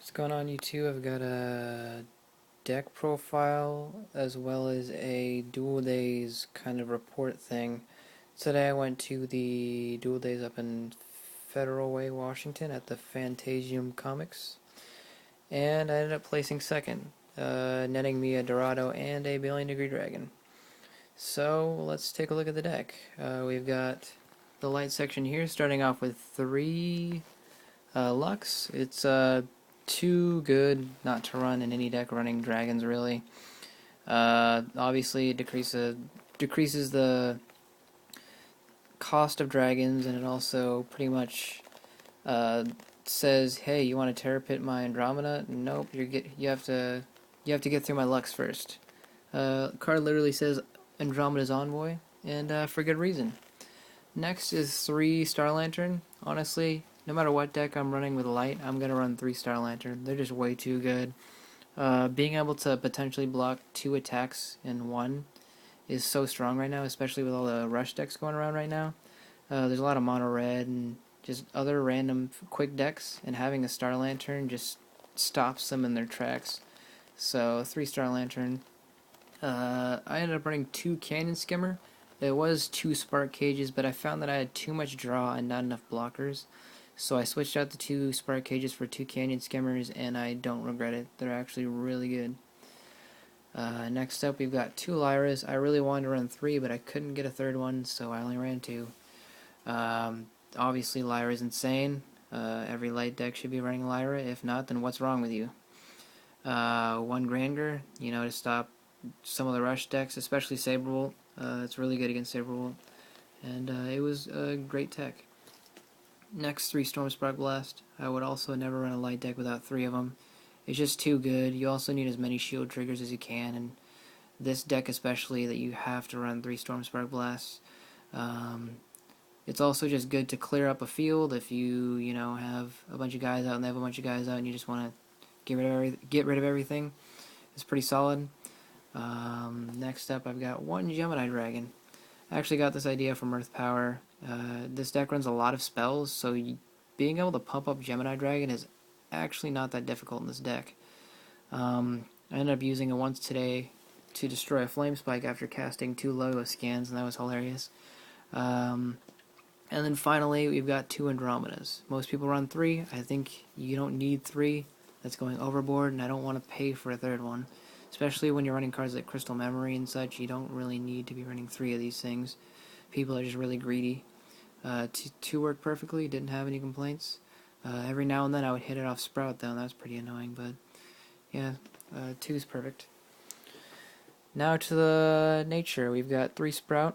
What's going on, YouTube? I've got a deck profile as well as a Duel Days kind of report thing. Today I went to the Duel Days up in Federal Way, Washington at the Phantasium Comics, and I ended up placing second, netting me a Dorado and a Billion Degree Dragon. So let's take a look at the deck. We've got the light section here, starting off with 3 Lux. It's too good not to run in any deck running dragons, really. Obviously, it decreases the cost of dragons, and it also pretty much says, "Hey, you want to Terror Pit my Andromeda? Nope, you have to get through my Lux first." Card literally says Andromeda's Envoy, and for good reason. Next is 3 Star Lantern. Honestly, no matter what deck I'm running with light, I'm going to run 3 Star Lantern. They're just way too good. Being able to potentially block 2 attacks in 1 is so strong right now, especially with all the rush decks going around right now. There's a lot of mono red and just other random quick decks, and having a Star Lantern just stops them in their tracks. So 3 Star Lantern. I ended up running 2 Canyon Skimmer. It was 2 Spark Cages, but I found that I had too much draw and not enough blockers. So I switched out the 2 Spark Cages for 2 Canyon Skimmers, and I don't regret it. They're actually really good. Next up, we've got 2 Lyras. I really wanted to run 3, but I couldn't get a third one, so I only ran 2. Obviously, Lyra's insane. Every light deck should be running Lyra. If not, then what's wrong with you? 1 Granger, to stop some of the rush decks, especially Saberbolt. It's really good against Saberbolt, and it was a great tech. Next, 3 Stormspark Blast. I would also never run a light deck without 3 of them. It's just too good. You also need as many shield triggers as you can, and this deck especially, that you have to run 3 Stormspark Blasts. It's also just good to clear up a field if you have a bunch of guys out and they have a bunch of guys out and you just want to get rid of everything. It's pretty solid. Next up, I've got 1 Gemini Dragon. I actually got this idea from Earth Power. This deck runs a lot of spells, so being able to pump up Gemini Dragon is actually not that difficult in this deck. I ended up using it once today to destroy a Flame Spike after casting 2 Logo scans, and that was hilarious. And then finally, we've got 2 Andromedas. Most people run 3. I think you don't need 3. That's going overboard, and I don't want to pay for a third one. Especially when you're running cards like Crystal Memory and such, you don't really need to be running 3 of these things. People are just really greedy. 2 worked perfectly, didn't have any complaints. Every now and then I would hit it off Sprout though, and that was pretty annoying, but yeah, 2 is perfect. Now to the nature, we've got 3 Sprout.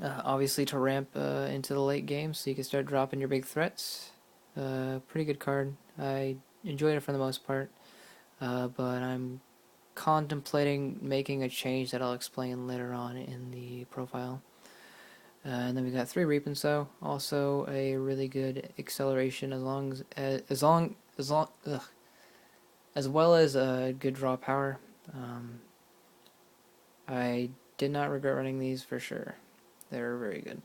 Obviously to ramp into the late game so you can start dropping your big threats. Pretty good card. I enjoyed it for the most part, but I'm contemplating making a change that I'll explain later on in the profile. And then we got 3 Reap and Sow, also a really good acceleration as well as a good draw power. I did not regret running these for sure. They were very good.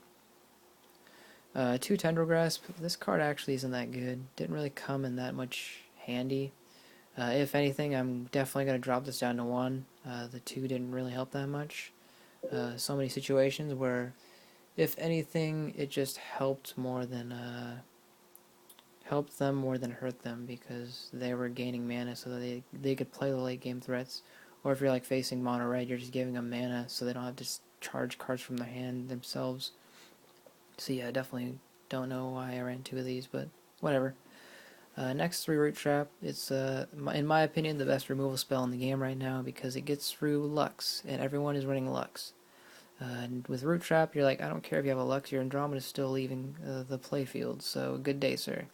2 Tendril Grasp. This card actually isn't that good. Didn't really come in that much handy. If anything, I'm definitely going to drop this down to 1. The 2 didn't really help that much. So many situations where, if anything, it just helped them more than hurt them, because they were gaining mana so that they could play the late game threats. Or if you're like facing mono red, you're just giving them mana so they don't have to charge cards from their hand themselves. So yeah, I definitely don't know why I ran 2 of these, but whatever. Next, 3 Root Trap. It's, in my opinion, the best removal spell in the game right now because it gets through Lux, and everyone is running Lux. And with Root Trap, you're like, I don't care if you have a Lux, your Andromeda is still leaving the playfield, so good day, sir.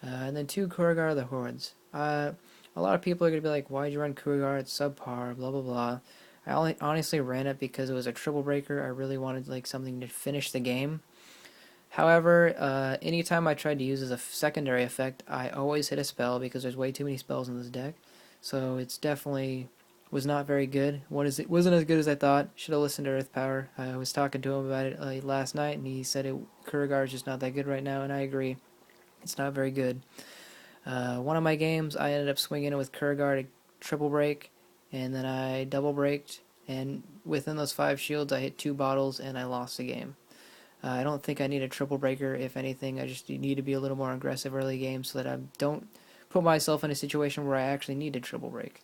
And then 2 Kurigar the Hordes. A lot of people are going to be like, why'd you run Kurigar? It's subpar, blah blah blah. I honestly ran it because it was a triple breaker. I really wanted like something to finish the game. However, anytime I tried to use as a secondary effect, I always hit a spell because there's way too many spells in this deck. So it's definitely was not very good. It wasn't as good as I thought. Should have listened to Earth Power. I was talking to him about it last night, and he said Kurigar is just not that good right now, and I agree. It's not very good. One of my games, I ended up swinging in with Kurgar to triple break, and then I double braked, and within those 5 shields, I hit 2 bottles, and I lost the game. I don't think I need a triple breaker. If anything, I just need to be a little more aggressive early game so that I don't put myself in a situation where I actually need to triple break.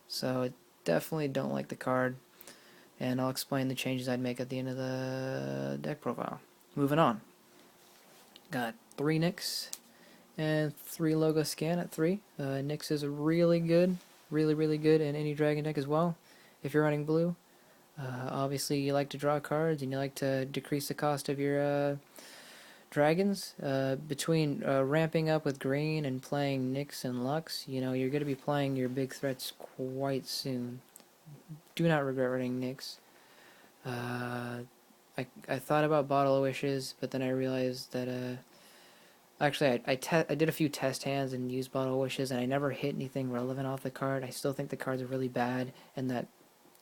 So I definitely don't like the card, and I'll explain the changes I'd make at the end of the deck profile. Moving on. Got 3 Nyx and 3 Logo Scan at 3. Nyx is really good, really good in any dragon deck as well, if you're running blue. Obviously, you like to draw cards and you like to decrease the cost of your dragons. Between ramping up with green and playing Nyx and Lux, you know, you're going to be playing your big threats quite soon. Do not regret running Nyx. I thought about Bottle of Wishes, but then I realized that actually I did a few test hands and used Bottle of Wishes, and I never hit anything relevant off the card. I still think the cards are really bad, and that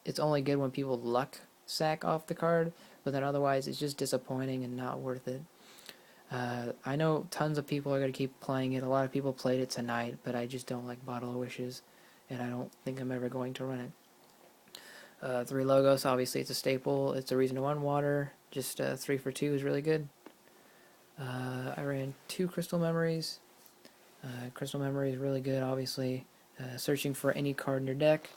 it's only good when people luck sack off the card, but then otherwise it's just disappointing and not worth it. I know tons of people are going to keep playing it. A lot of people played it tonight, but I just don't like Bottle of Wishes, and I don't think I'm ever going to run it. 3 Logos, obviously it's a staple. It's a reason to run water. Just 3 for 2 is really good. I ran 2 Crystal Memories. Crystal Memory is really good, obviously. Searching for any card in your deck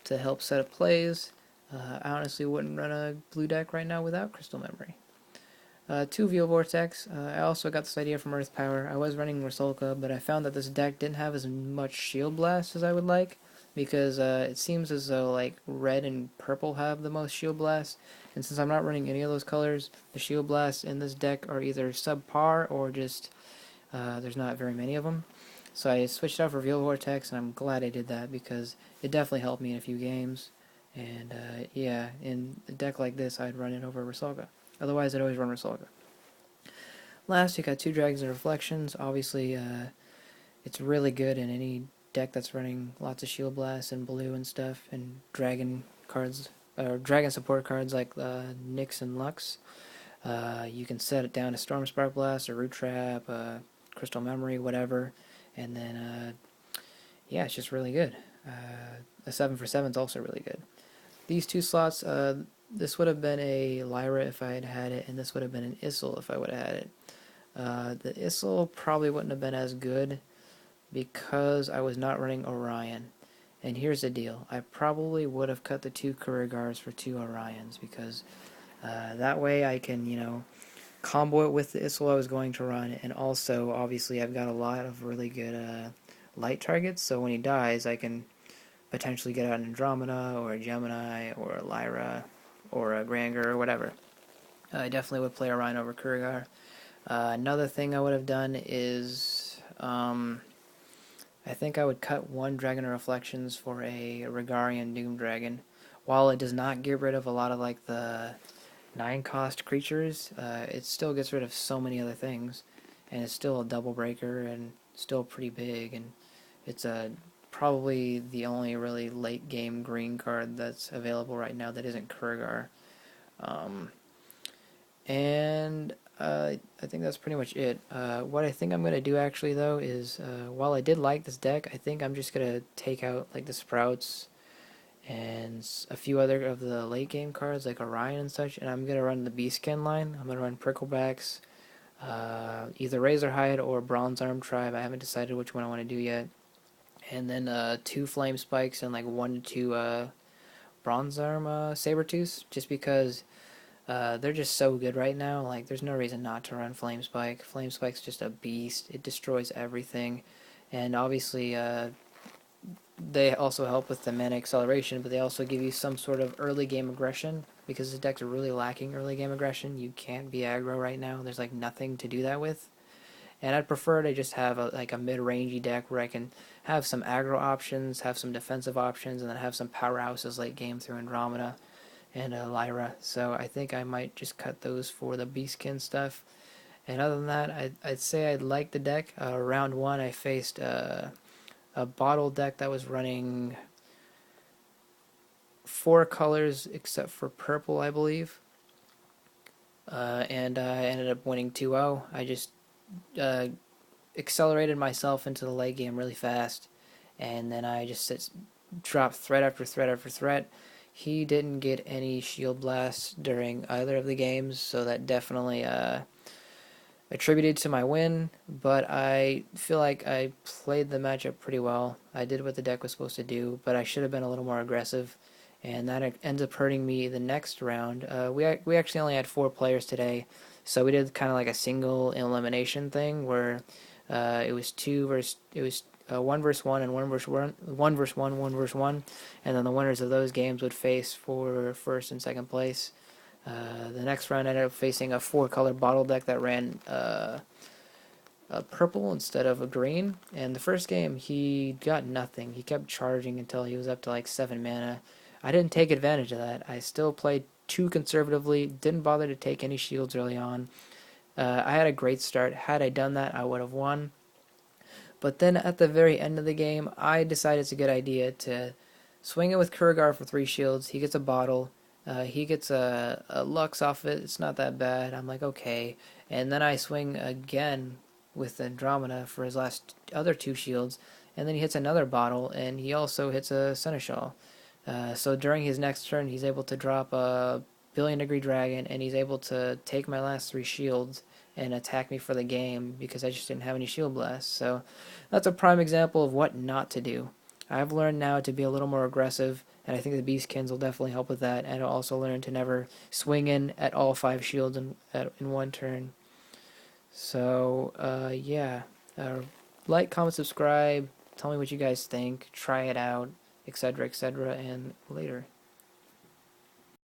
to help set up plays. I honestly wouldn't run a blue deck right now without Crystal Memory. 2 Veil Vortex. I also got this idea from Earth Power. I was running Rusalka, but I found that this deck didn't have as much Shield Blast as I would like, because it seems as though like red and purple have the most Shield Blast, and since I'm not running any of those colors, the Shield Blasts in this deck are either subpar or just there's not very many of them. So I switched out for Veil Vortex, and I'm glad I did that because it definitely helped me in a few games. And yeah, in a deck like this, I'd run it over Rusalka. Otherwise, I'd always run Rusalka. Last, you got 2 Dragons and Reflections. Obviously, it's really good in any deck that's running lots of Shield Blast and blue and stuff, and dragon cards, or dragon support cards like Nyx and Lux. You can set it down to Storm Spark Blast or Root Trap, Crystal Memory, whatever, and then yeah, it's just really good. A 7 for 7 is also really good. These 2 slots, this would have been a Lyra if I had had it, and this would have been an Issel if I would have had it. The Issel probably wouldn't have been as good because I was not running Orion. And here's the deal. I probably would have cut the 2 Kurigars for 2 Orions because that way I can, you know, combo it with the Issel I was going to run, and also, obviously, I've got a lot of really good light targets, so when he dies, I can potentially get out an Andromeda, or a Gemini, or a Lyra, or a Granger, or whatever. I definitely would play Orion over Kurigar. Another thing I would have done is, I think I would cut 1 Dragon of Reflections for a Regarian Doom Dragon. While it does not get rid of a lot of like the 9-cost creatures, it still gets rid of so many other things, and it's still a double breaker and still pretty big, and it's probably the only really late game green card that's available right now that isn't Kurgar. And I think that's pretty much it. What I think I'm going to do actually though is, while I did like this deck, I think I'm just going to take out like the Sprouts and a few other of the late game cards like Orion and such, and I'm going to run the Beastkin line. I'm going to run Pricklebacks, either Razorhide or Bronze Arm Tribe. I haven't decided which one I want to do yet. And then 2 Flame Spikes and like 1 to 2 Bronze Arm Sabertooths, just because they're just so good right now. Like, there's no reason not to run Flame Spike. Flame Spike's just a beast. It destroys everything. And obviously, they also help with the mana acceleration, but they also give you some sort of early game aggression, because the deck's really lacking early game aggression. You can't be aggro right now. There's like nothing to do that with. And I'd prefer to just have like a mid-rangey deck where I can have some aggro options, have some defensive options, and then have some powerhouses late game through Andromeda and Lyra. So I think I might just cut those for the Beastkin stuff. And other than that, I'd say I'd like the deck. Round 1, I faced a bottle deck that was running 4 colors except for purple, I believe. And I ended up winning 2-0. I just accelerated myself into the late game really fast, and then I just dropped threat after threat after threat. He didn't get any shield blasts during either of the games, so that definitely attributed to my win, but I feel like I played the matchup pretty well. I did what the deck was supposed to do, but I should have been a little more aggressive, and that ends up hurting me the next round. We actually only had 4 players today, so we did kind of like a single elimination thing where it was one versus one and one versus one, one versus one, and then the winners of those games would face for first and second place. The next round I ended up facing a 4-color bottle deck that ran a purple instead of a green. And the first game, he got nothing. He kept charging until he was up to like 7 mana. I didn't take advantage of that. I still played too conservatively, didn't bother to take any shields early on. I had a great start. Had I done that, I would have won. But then at the very end of the game, I decided it's a good idea to swing it with Kurgar for 3 shields. He gets a bottle. He gets a Lux off it. It's not that bad. I'm like, okay. And then I swing again with Andromeda for his last other 2 shields. And then he hits another bottle, and he also hits a Seneschal. So during his next turn, he's able to drop a Billion Degree Dragon, and he's able to take my last 3 shields and attack me for the game because I just didn't have any shield blasts. So that's a prime example of what not to do. I've learned now to be a little more aggressive, and I think the Beastkins will definitely help with that, and I'll also learn to never swing in at all 5 shields in one turn. So, yeah. Like, comment, subscribe, tell me what you guys think, try it out, etc., etc., and later.